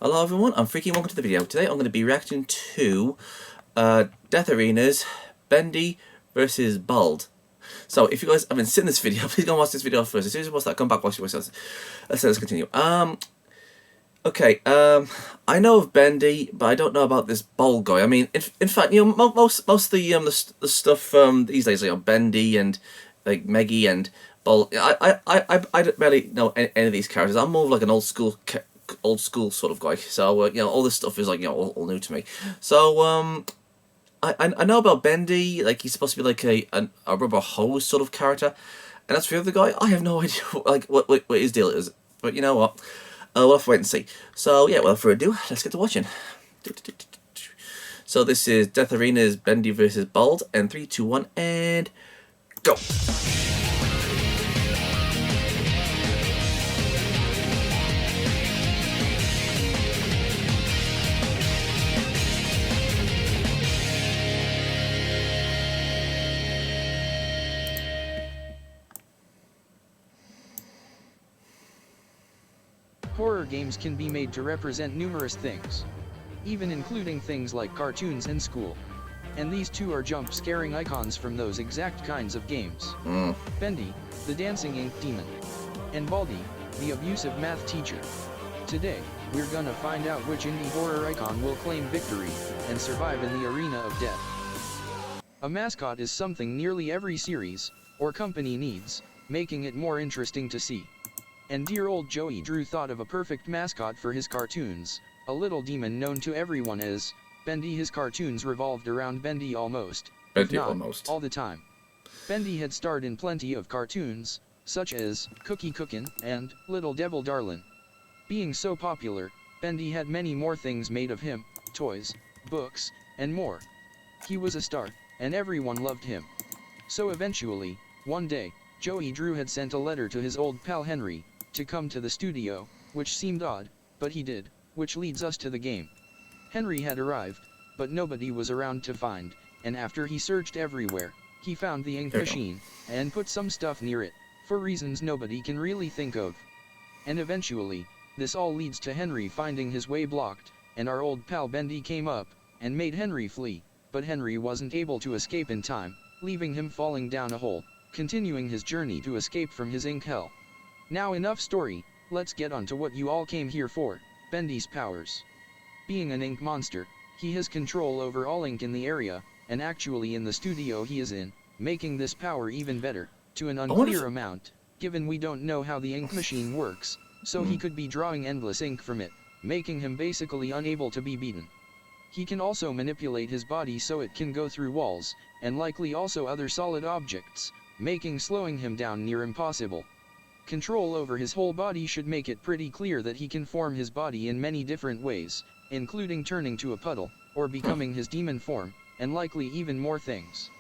Hello everyone, I'm Freaky. Welcome to the video. Today I'm going to be reacting to Death Arena's Bendy versus Bald. So if you guys haven't seen this video, please go and watch this video first. As soon as you watch that, come back, watch it yourselves. Let's continue. Okay, I know of Bendy, but I don't know about this Bald guy. I mean, in fact, you know, most of the stuff these days, like Bendy and like Meggy and Bald. I don't really know any of these characters. I'm more of like an old school sort of guy. So you know, all this stuff is like, you know, all new to me. So I know about Bendy. Like, he's supposed to be like a rubber hose sort of character, and as for the other guy, I have no idea like what his deal is. But you know what? We'll have to wait and see. So yeah, without further ado, let's get to watching. So this is Death Arena's Bendy versus Bald, and 3, 2, 1, and go. Horror games can be made to represent numerous things, even including things like cartoons and school. And these two are jump-scaring icons from those exact kinds of games. Bendy, the dancing ink demon, and Baldi, the abusive math teacher. Today, we're gonna find out which indie horror icon will claim victory and survive in the arena of death. A mascot is something nearly every series or company needs, making it more interesting to see. And dear old Joey Drew thought of a perfect mascot for his cartoons, a little demon known to everyone as Bendy. His cartoons revolved around Bendy almost, if not all the time. Bendy had starred in plenty of cartoons, such as Cookie Cookin' and Little Devil Darlin'. Being so popular, Bendy had many more things made of him, toys, books, and more. He was a star, and everyone loved him. So eventually, one day, Joey Drew had sent a letter to his old pal Henry to come to the studio, which seemed odd, but he did, which leads us to the game. Henry had arrived, but nobody was around to find, and after he searched everywhere, he found the ink machine, and put some stuff near it, for reasons nobody can really think of. And eventually, this all leads to Henry finding his way blocked, and our old pal Bendy came up, and made Henry flee, but Henry wasn't able to escape in time, leaving him falling down a hole, continuing his journey to escape from his ink hell. Now enough story, let's get on to what you all came here for, Bendy's powers. Being an ink monster, he has control over all ink in the area, and actually in the studio he is in, making this power even better, to an unclear amount, given we don't know how the ink machine works, so he could be drawing endless ink from it, making him basically unable to be beaten. He can also manipulate his body so it can go through walls, and likely also other solid objects, making slowing him down near impossible. Control over his whole body should make it pretty clear that he can form his body in many different ways, including turning to a puddle, or becoming his demon form, and likely even more things.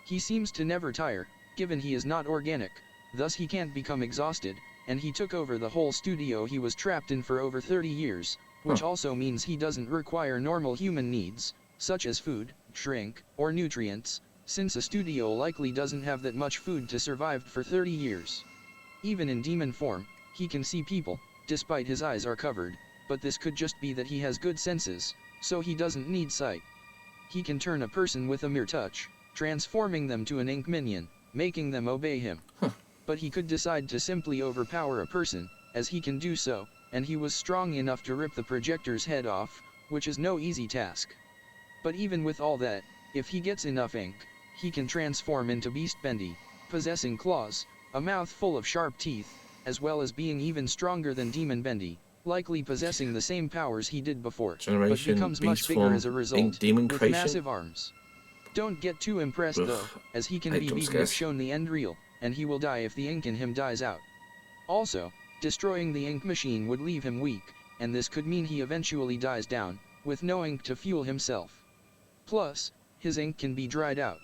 He seems to never tire, given he is not organic, thus he can't become exhausted, and he took over the whole studio he was trapped in for over 30 years, which also means he doesn't require normal human needs, such as food, shrink, or nutrients, since a studio likely doesn't have that much food to survive for 30 years. Even in demon form, he can see people, despite his eyes are covered, but this could just be that he has good senses, so he doesn't need sight. He can turn a person with a mere touch, transforming them to an ink minion, making them obey him. But he could decide to simply overpower a person, as he can do so, and he was strong enough to rip the projector's head off, which is no easy task. But even with all that, if he gets enough ink, he can transform into Beast Bendy, possessing claws, a mouth full of sharp teeth, as well as being even stronger than Demon Bendy, likely possessing the same powers he did before, but becomes much bigger as a result, with massive arms. Don't get too impressed though, as he can be beaten if shown the end reel, and he will die if the ink in him dies out. Also, destroying the ink machine would leave him weak, and this could mean he eventually dies down, with no ink to fuel himself. Plus, his ink can be dried out.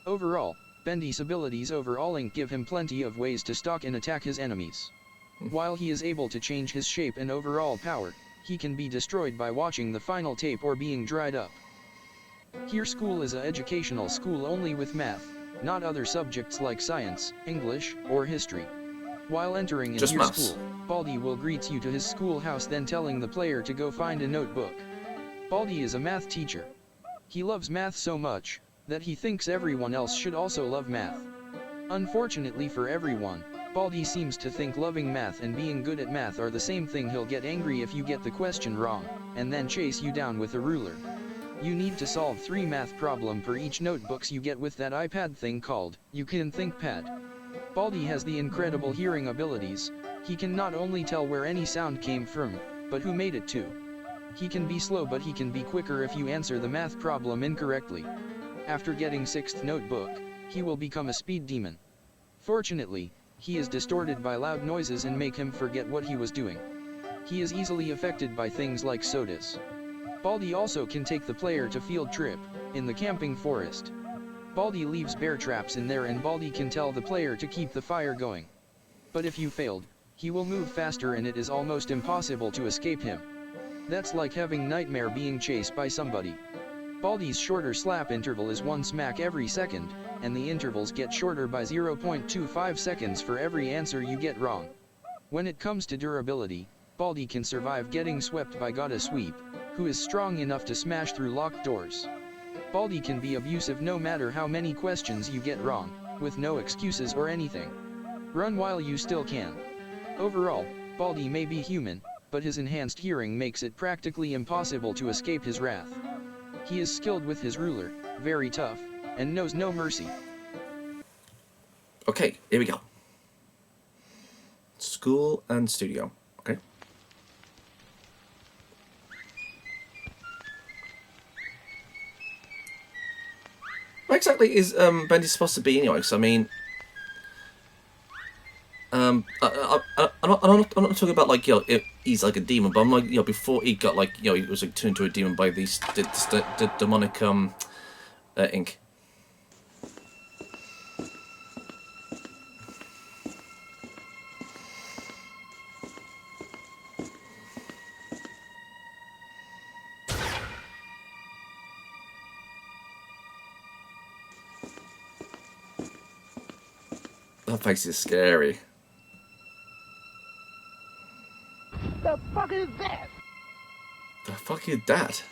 Overall, Bendy's abilities over all ink give him plenty of ways to stalk and attack his enemies. While he is able to change his shape and overall power, he can be destroyed by watching the final tape or being dried up. Here school is a educational school only with math, not other subjects like science, English, or history. While entering Just your maths. school, Baldi will greet you to his schoolhouse, then telling the player to go find a notebook. Baldi is a math teacher. He loves math so much that he thinks everyone else should also love math. Unfortunately for everyone, Baldi seems to think loving math and being good at math are the same thing. He'll get angry if you get the question wrong, and then chase you down with a ruler. You need to solve 3 math problem per each notebooks you get with that iPad thing called You Can Think Pad. Baldi has the incredible hearing abilities. He can not only tell where any sound came from, but who made it too. He can be slow, but he can be quicker if you answer the math problem incorrectly. After getting 6th notebook, he will become a speed demon. Fortunately, he is distorted by loud noises and make him forget what he was doing. He is easily affected by things like sodas. Baldi also can take the player to field trip in the camping forest. Baldi leaves bear traps in there, and Baldi can tell the player to keep the fire going. But if you failed, he will move faster and it is almost impossible to escape him. That's like having nightmare being chased by somebody. Baldi's shorter slap interval is 1 smack every second, and the intervals get shorter by 0.25 seconds for every answer you get wrong. When it comes to durability, Baldi can survive getting swept by Gotta Sweep, who is strong enough to smash through locked doors. Baldi can be abusive no matter how many questions you get wrong, with no excuses or anything. Run while you still can. Overall, Baldi may be human, but his enhanced hearing makes it practically impossible to escape his wrath. He is skilled with his ruler, very tough, and knows no mercy. Okay, here we go. School and studio. Okay. What exactly is Bendy supposed to be anyway? So I mean, I'm not talking about like, you know, he's like a demon, but I'm like, you know, before he got like, you know, he was like turned into a demon by the demonic ink. That face is scary. The fuck is that? The fuck is that?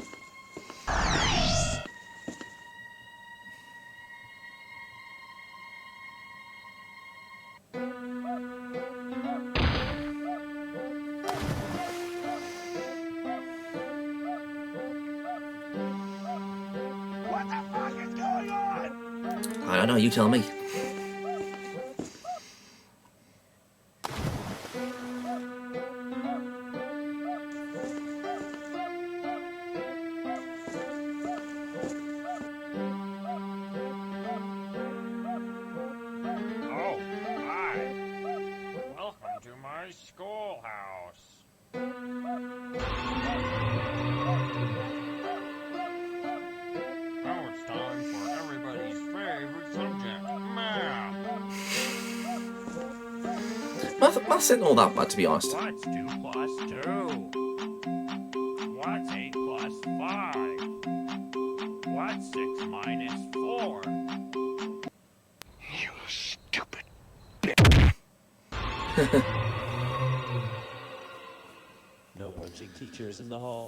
What the fuck is going on? I don't know, you tell me. Oh, hi. Welcome to my schoolhouse. Now it's time for everybody's favorite subject, math. Maths isn't all that bad, to be honest. What's 2 plus 2? What's 8 plus 5? What's 6 minus 4? You stupid. No punching teachers in the hall.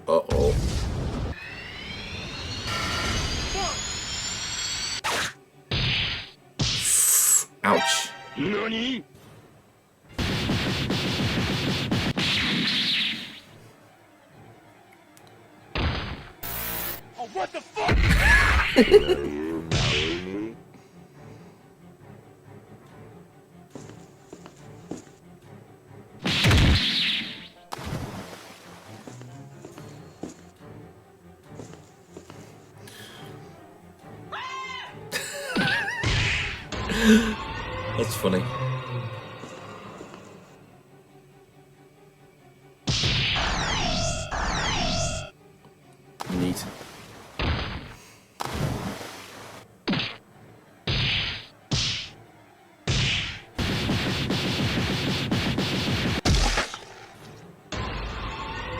Uh-oh. Ouch. NANI? Oh, what the fuck? That's funny. Neat.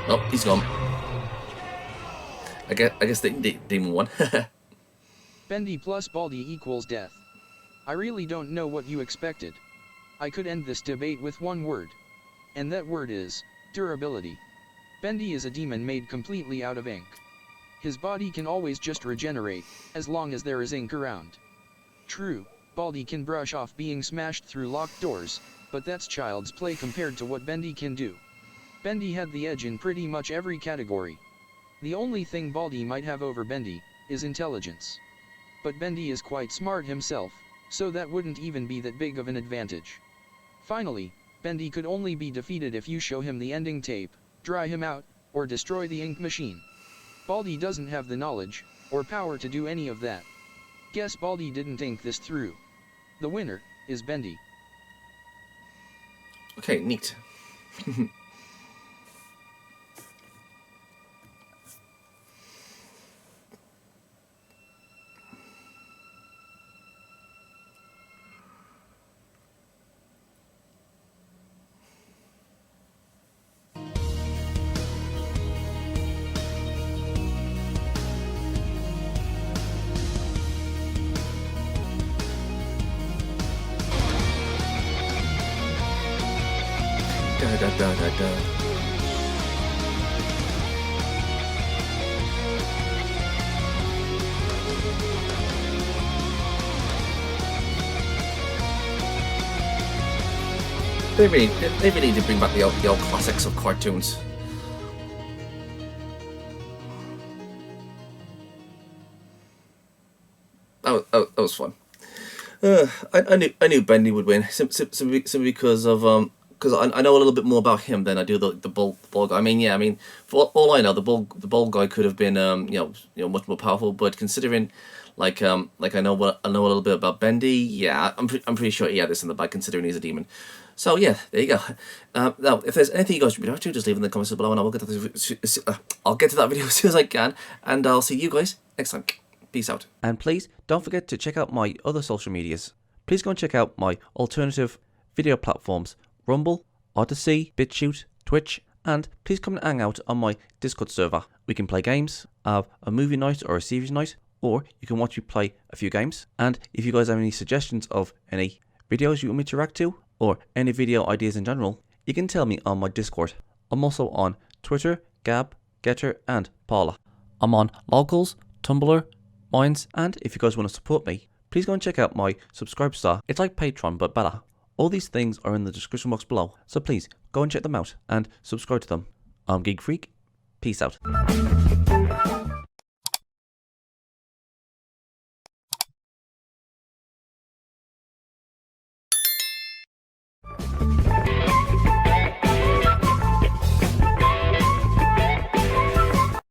Oh, he's gone. I guess the demon one. Bendy plus Baldi equals death. I really don't know what you expected. I could end this debate with one word. And that word is durability. Bendy is a demon made completely out of ink. His body can always just regenerate, as long as there is ink around. True, Baldi can brush off being smashed through locked doors, but that's child's play compared to what Bendy can do. Bendy had the edge in pretty much every category. The only thing Baldi might have over Bendy is intelligence. But Bendy is quite smart himself, so that wouldn't even be that big of an advantage. Finally, Bendy could only be defeated if you show him the ending tape, dry him out, or destroy the ink machine. Baldi doesn't have the knowledge or power to do any of that. Guess Baldi didn't think this through. The winner is Bendy. Okay, neat. Da da da da da. They really need to bring back the old classics of cartoons. That was fun. I knew Bendy would win simply because of because I know a little bit more about him than I do the bald guy. I mean, for all I know, the bald guy could have been you know much more powerful. But considering like I know a little bit about Bendy, yeah, I'm pretty sure he had this in the bag considering he's a demon. So yeah, there you go. Now, if there's anything you guys would like to, just leave in the comments below, and I'll get to that video as soon as I can, and I'll see you guys next time. Peace out. And please don't forget to check out my other social medias. Please go and check out my alternative video platforms: Rumble, Odyssey, BitChute, Twitch, and please come and hang out on my Discord server. We can play games, have a movie night or a series night, or you can watch me play a few games. And if you guys have any suggestions of any videos you want me to react to, or any video ideas in general, you can tell me on my Discord. I'm also on Twitter, Gab, Getter, and Paula. I'm on Locals, Tumblr, Minds, and if you guys want to support me, please go and check out my Subscribe Star. It's like Patreon, but better. All these things are in the description box below, so please go and check them out and subscribe to them. I'm Geek Freak. Peace out.